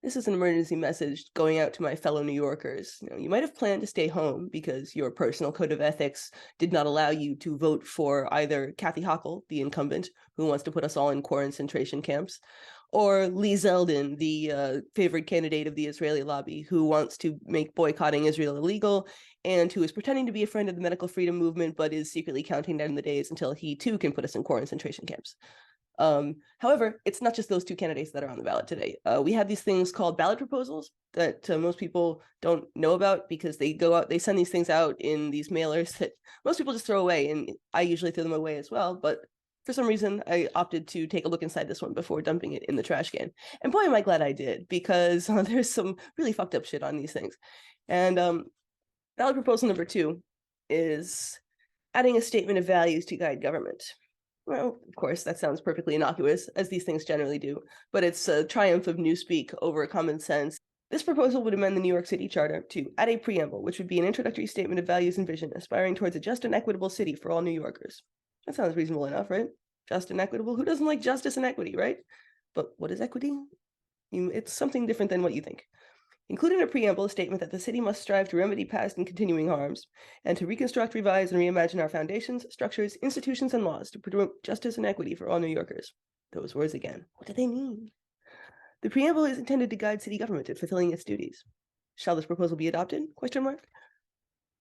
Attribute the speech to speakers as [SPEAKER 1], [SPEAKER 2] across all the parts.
[SPEAKER 1] This is an emergency message going out to my fellow New Yorkers. You might have planned to stay home because your personal code of ethics did not allow you to vote for either Kathy Hochul, the incumbent, who wants to put us all in concentration camps, or Lee Zeldin, the favored candidate of the Israeli lobby, who wants to make boycotting Israel illegal and who is pretending to be a friend of the medical freedom movement, but is secretly counting down the days until he too can put us in concentration camps. However, it's not just those two candidates that are on the ballot today. We have these things called ballot proposals that most people don't know about because they go out, they send these things out in these mailers that most people just throw away, and I usually throw them away as well. But for some reason, I opted to take a look inside this one before dumping it in the trash can. And boy, am I glad I did, because there's some really fucked up shit on these things. And ballot proposal number 2 is adding a statement of values to guide government. Well, of course, that sounds perfectly innocuous, as these things generally do, but it's a triumph of newspeak over common sense. This proposal would amend the New York City Charter to add a preamble, which would be an introductory statement of values and vision, aspiring towards a just and equitable city for all New Yorkers. That sounds reasonable enough, right? Just and equitable? Who doesn't like justice and equity, right? But what is equity? It's something different than what you think. Including a preamble, a statement that the city must strive to remedy past and continuing harms, and to reconstruct, revise, and reimagine our foundations, structures, institutions, and laws to promote justice and equity for all New Yorkers. Those words again. What do they mean? The preamble is intended to guide city government in fulfilling its duties. Shall this proposal be adopted? Question mark.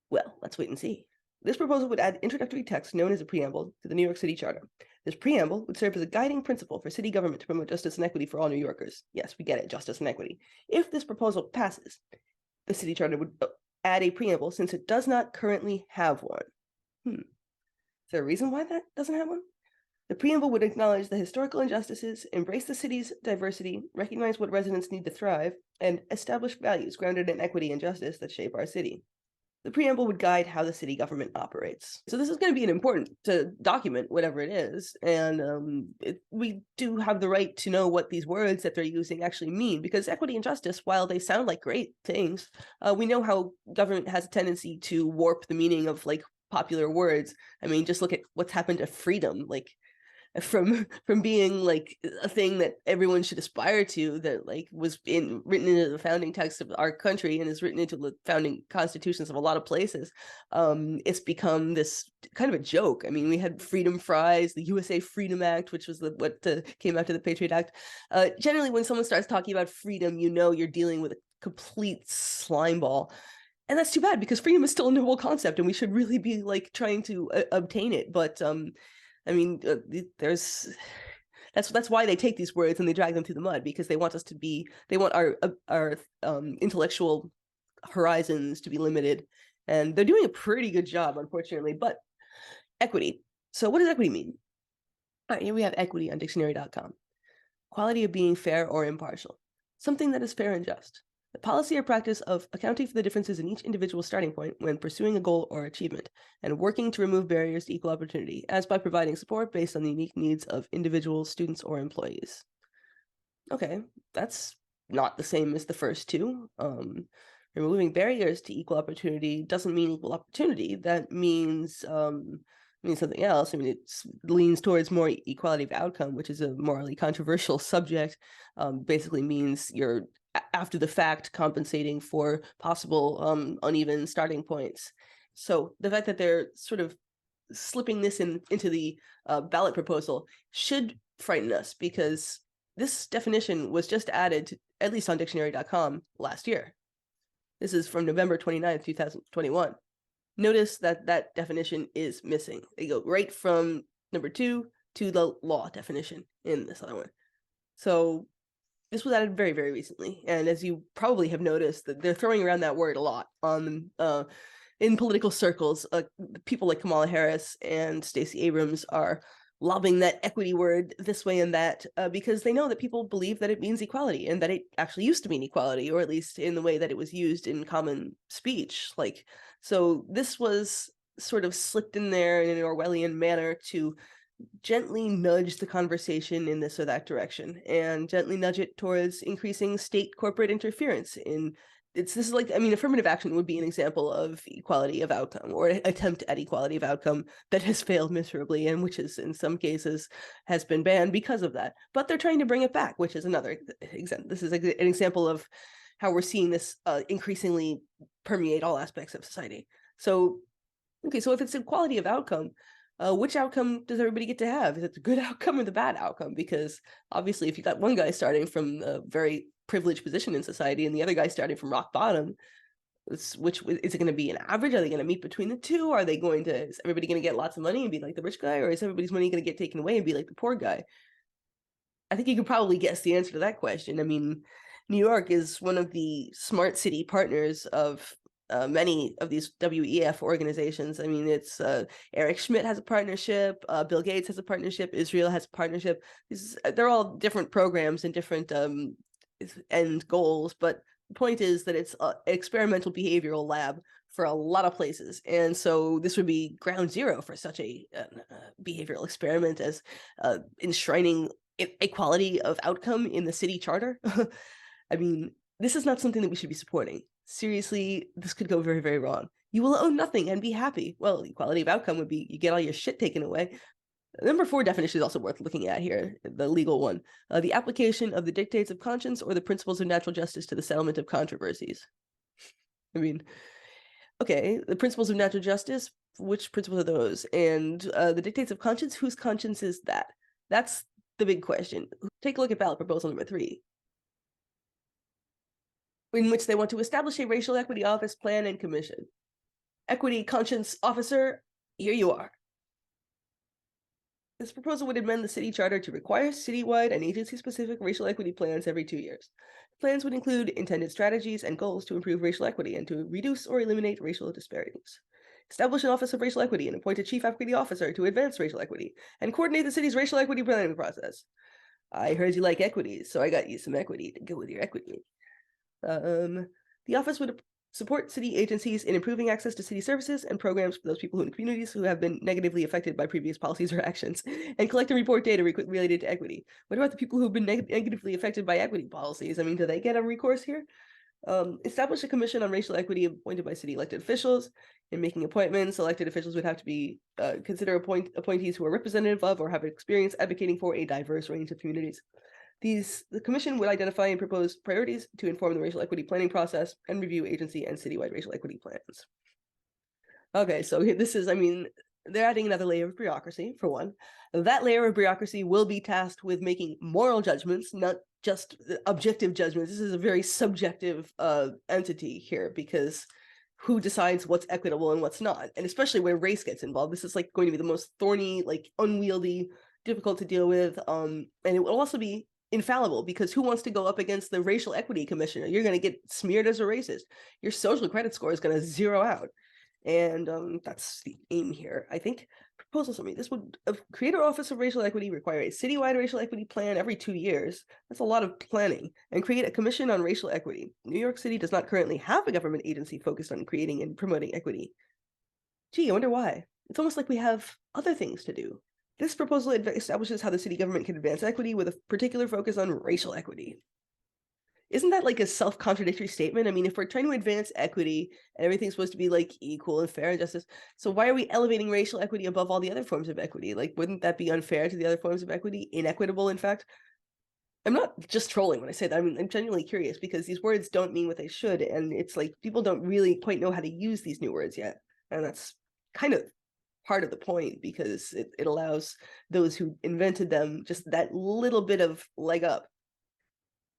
[SPEAKER 1] Well, let's wait and see. This proposal would add introductory text known as a preamble to the New York City Charter. This preamble would serve as a guiding principle for city government to promote justice and equity for all New Yorkers. Yes, we get it, justice and equity. If this proposal passes, the city charter would add a preamble since it does not currently have one. Is there a reason why that doesn't have one? The preamble would acknowledge the historical injustices, embrace the city's diversity, recognize what residents need to thrive, and establish values grounded in equity and justice that shape our city. The preamble would guide how the city government operates. So this is going to be an important to document, whatever it is. And we do have the right to know what these words that they're using actually mean, because equity and justice, while they sound like great things, we know how government has a tendency to warp the meaning of like popular words. I mean, just look at what's happened to freedom. Like from being like a thing that everyone should aspire to, that like was written into the founding text of our country and is written into the founding constitutions of a lot of places, it's become this kind of a joke. I mean, we had freedom fries, the USA Freedom Act, which was what came after the Patriot Act. Generally, when someone starts talking about freedom, you know you're dealing with a complete slime ball. And that's too bad, because freedom is still a noble concept and we should really be like trying to obtain it. But I mean, that's why they take these words and they drag them through the mud, because they want our intellectual horizons to be limited, and they're doing a pretty good job, unfortunately. But equity. So what does equity mean? All right, here we have equity on dictionary.com. Quality of being fair or impartial. Something that is fair and just. The policy or practice of accounting for the differences in each individual's starting point when pursuing a goal or achievement, and working to remove barriers to equal opportunity, as by providing support based on the unique needs of individuals, students, or employees. Okay, that's not the same as the first two. Removing barriers to equal opportunity doesn't mean equal opportunity. That means something else. I mean, it leans towards more equality of outcome, which is a morally controversial subject. Basically means you're after the fact compensating for possible uneven starting points. So the fact that they're sort of slipping this into the ballot proposal should frighten us, because this definition was just added to, at least on dictionary.com, last year. This is from November 29th, 2021. Notice that that definition is missing. They go right from number 2 to the law definition in this other one. So this was added very, very recently. And as you probably have noticed, that they're throwing around that word a lot on in political circles. People like Kamala Harris and Stacey Abrams are lobbing that equity word this way and that, because they know that people believe that it means equality, and that it actually used to mean equality, or at least in the way that it was used in common speech. Like, so this was sort of slipped in there in an Orwellian manner to gently nudge the conversation in this or that direction, and gently nudge it towards increasing state corporate interference in this is like, I mean, affirmative action would be an example of equality of outcome, or an attempt at equality of outcome that has failed miserably, and which is in some cases has been banned because of that. But they're trying to bring it back, which is another example. This is an example of how we're seeing this increasingly permeate all aspects of society. So, okay, so if it's equality of outcome, which outcome does everybody get to have? Is it the good outcome or the bad outcome? Because obviously, if you got one guy starting from a very privileged position in society and the other guy starting from rock bottom, which is it going to be an average? Are they going to meet between the two? Are they going to, is everybody going to get lots of money and be like the rich guy, or is everybody's money going to get taken away and be like the poor guy? I think you could probably guess the answer to that question. I mean, New York is one of the smart city partners of many of these WEF organizations. I mean, it's Eric Schmidt has a partnership, Bill Gates has a partnership, Israel has a partnership. They're all different programs and different end goals, but the point is that it's an experimental behavioral lab for a lot of places. And so this would be ground zero for such a behavioral experiment as enshrining equality of outcome in the city charter. I mean, this is not something that we should be supporting. Seriously, this could go very, very wrong. You will own nothing and be happy. Well, equality of outcome would be you get all your shit taken away. Number 4 definition is also worth looking at here, the legal one. The application of the dictates of conscience or the principles of natural justice to the settlement of controversies. I mean, okay, the principles of natural justice, which principles are those? And the dictates of conscience, whose conscience is that? That's the big question. Take a look at ballot proposal number 3, in which they want to establish a racial equity office, plan, and commission. Equity conscience officer, here you are. This proposal would amend the city charter to require citywide and agency-specific racial equity plans every 2 years. Plans would include intended strategies and goals to improve racial equity and to reduce or eliminate racial disparities. Establish an Office of Racial Equity and appoint a Chief Equity Officer to advance racial equity and coordinate the city's racial equity planning process. I heard you like equity, so I got you some equity to go with your equity. The office would support city agencies in improving access to city services and programs for those people in communities who have been negatively affected by previous policies or actions, and collect and report data related to equity. What about the people who've been negatively affected by equity policies? I mean, do they get a recourse here? Establish a commission on racial equity appointed by city elected officials. In making appointments, elected officials would have to be consider appointees who are representative of or have experience advocating for a diverse range of communities. The commission would identify and propose priorities to inform the racial equity planning process and review agency and citywide racial equity plans. Okay, so this is, I mean, they're adding another layer of bureaucracy, for one. That layer of bureaucracy will be tasked with making moral judgments, not just objective judgments. This is a very subjective entity here, because who decides what's equitable and what's not? And especially where race gets involved, this is like going to be the most thorny, like unwieldy, difficult to deal with. And it will also be infallible, because who wants to go up against the racial equity commissioner? You're going to get smeared as a racist. Your social credit score is going to zero out. And that's the aim here, I think. Proposal summary. This would create an Office of Racial Equity, require a citywide racial equity plan every 2 years. That's a lot of planning. And create a commission on racial equity. New York City does not currently have a government agency focused on creating and promoting equity. Gee, I wonder why. It's almost like we have other things to do. This proposal establishes how the city government can advance equity with a particular focus on racial equity. Isn't that like a self-contradictory statement? I mean, if we're trying to advance equity and everything's supposed to be like equal and fair and justice, so why are we elevating racial equity above all the other forms of equity? Like, wouldn't that be unfair to the other forms of equity? Inequitable, in fact? I'm not just trolling when I say that. I mean, I'm genuinely curious, because these words don't mean what they should, and it's like people don't really quite know how to use these new words yet. And that's kind of part of the point, because it allows those who invented them just that little bit of leg up,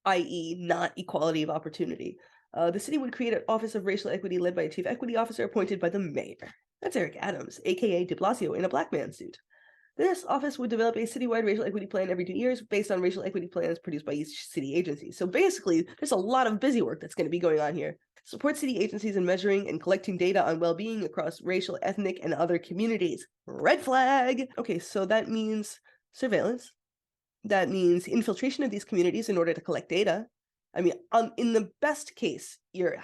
[SPEAKER 1] i.e. not equality of opportunity. The city would create an Office of Racial Equity led by a Chief Equity Officer appointed by the mayor. That's Eric Adams, aka de Blasio, in a black man suit. This office would develop a citywide racial equity plan every 2 years based on racial equity plans produced by each city agency. So basically, there's a lot of busy work that's going to be going on here. Support city agencies in measuring and collecting data on well-being across racial, ethnic, and other communities. Red flag! Okay, so that means surveillance. That means infiltration of these communities in order to collect data. I mean, in the best case, you're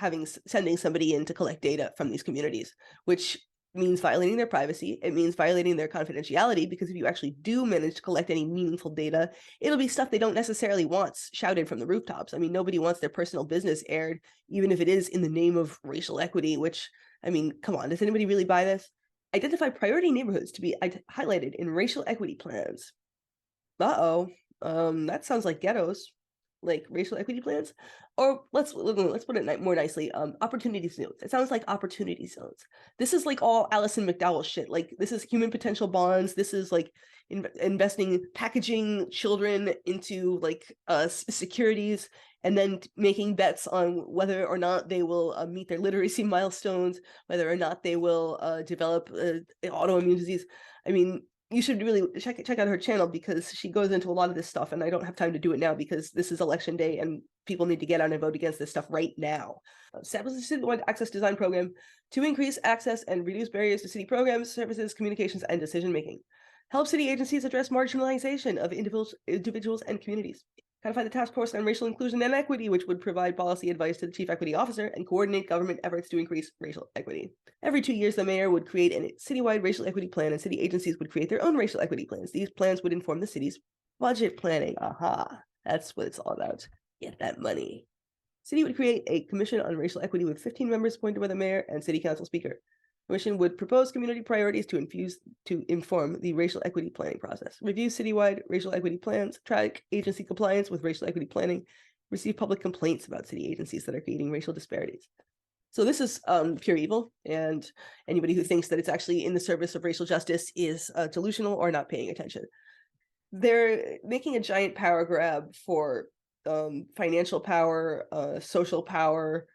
[SPEAKER 1] sending somebody in to collect data from these communities, which means violating their privacy. It means violating their confidentiality, because if you actually do manage to collect any meaningful data, it'll be stuff they don't necessarily want shouted from the rooftops. I mean, nobody wants their personal business aired, even if it is in the name of racial equity, which, I mean, come on, does anybody really buy this? Identify priority neighborhoods to be highlighted in racial equity plans. Uh-oh. That sounds like ghettos, like racial equity plans. Or let's put it more nicely, opportunity zones. It sounds like opportunity zones. This is like all Alison McDowell shit. Like, this is human potential bonds. This is like investing, packaging children into like securities, and then making bets on whether or not they will meet their literacy milestones, whether or not they will develop autoimmune disease. I mean, you should really check out her channel, because she goes into a lot of this stuff, and I don't have time to do it now because this is election day and people need to get out and vote against this stuff right now. Establish a citywide access design program to increase access and reduce barriers to city programs, services, communications, and decision-making. Help city agencies address marginalization of individuals and communities. Codify the task force on racial inclusion and equity, which would provide policy advice to the chief equity officer and coordinate government efforts to increase racial equity. Every 2 years, the mayor would create a citywide racial equity plan, and city agencies would create their own racial equity plans. These plans would inform the city's budget planning. Aha, that's what it's all about. Get that money. City would create a commission on racial equity with 15 members appointed by the mayor and city council speaker. Commission would propose community priorities to inform the racial equity planning process. Review citywide racial equity plans, track agency compliance with racial equity planning, receive public complaints about city agencies that are creating racial disparities. So this is pure evil, and anybody who thinks that it's actually in the service of racial justice is delusional or not paying attention. They're making a giant power grab for financial power, social power,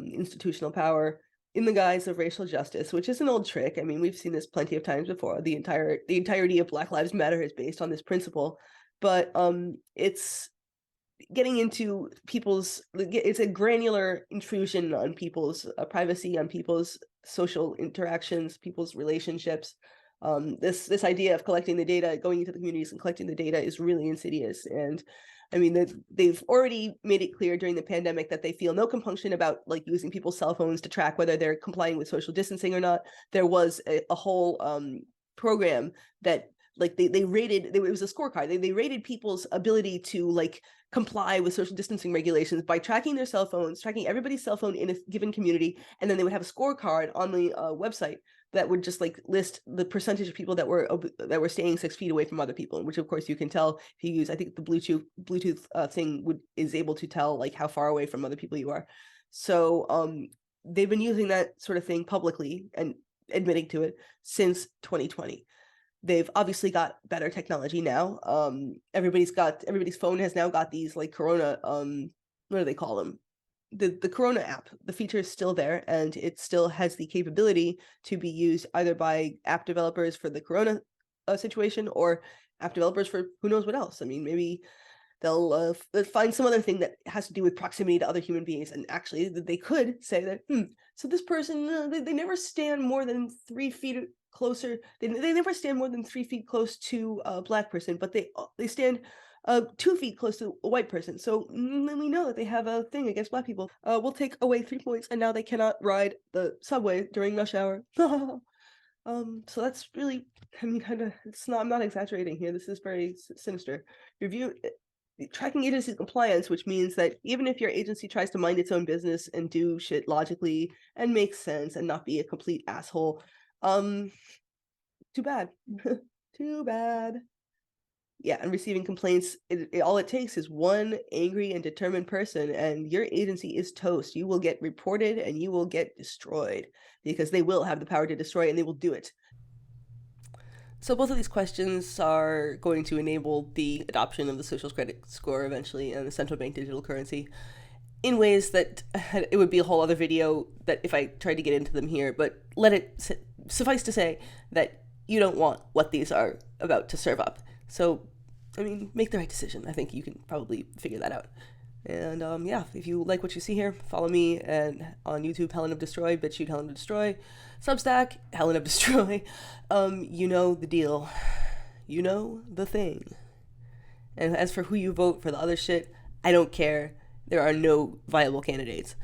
[SPEAKER 1] institutional power, in the guise of racial justice, which is an old trick. I mean, we've seen this plenty of times before. The entirety of Black Lives Matter is based on this principle, but it's getting into it's a granular intrusion on people's privacy, on people's social interactions, people's relationships. This idea of collecting the data, going into the communities and collecting the data is really insidious. And I mean, they've already made it clear during the pandemic that they feel no compunction about like using people's cell phones to track whether they're complying with social distancing or not. There was a whole program that like they rated, it was a scorecard. They rated people's ability to like comply with social distancing regulations by tracking their cell phones, tracking everybody's cell phone in a given community, and then they would have a scorecard on the website that would just like list the percentage of people that were staying 6 feet away from other people, which of course you can tell if you use, I think the Bluetooth thing is able to tell like how far away from other people you are. So they've been using that sort of thing publicly and admitting to it since 2020. They've obviously got better technology now. Everybody's phone has now got these like Corona, what do they call them? The Corona app. The feature is still there, and it still has the capability to be used either by app developers for the Corona situation, or app developers for who knows what else. I mean, maybe they'll find some other thing that has to do with proximity to other human beings, and actually they could say that, so this person, they never stand more than 3 feet closer. They never stand more than 3 feet close to a Black person, but they stand 2 feet close to a white person. So then we know that they have a thing against Black people. We'll take away 3 points, and now they cannot ride the subway during rush hour. So that's really, I mean, I'm not exaggerating here. This is very sinister. Tracking agency compliance, which means that even if your agency tries to mind its own business and do shit logically and make sense and not be a complete asshole, too bad. Too bad. Yeah, and receiving complaints, all it takes is one angry and determined person, and your agency is toast. You will get reported and you will get destroyed, because they will have the power to destroy, and they will do it. So both of these questions are going to enable the adoption of the social credit score eventually, and the central bank digital currency, in ways that it would be a whole other video that if I tried to get into them here, but let it suffice to say that you don't want what these are about to serve up. So, I mean, make the right decision. I think you can probably figure that out. And yeah, if you like what you see here, follow me and on YouTube, Helen of Destroy, BitChute, Helen of Destroy, Substack, Helen of Destroy. You know the deal. You know the thing. And as for who you vote for the other shit, I don't care. There are no viable candidates.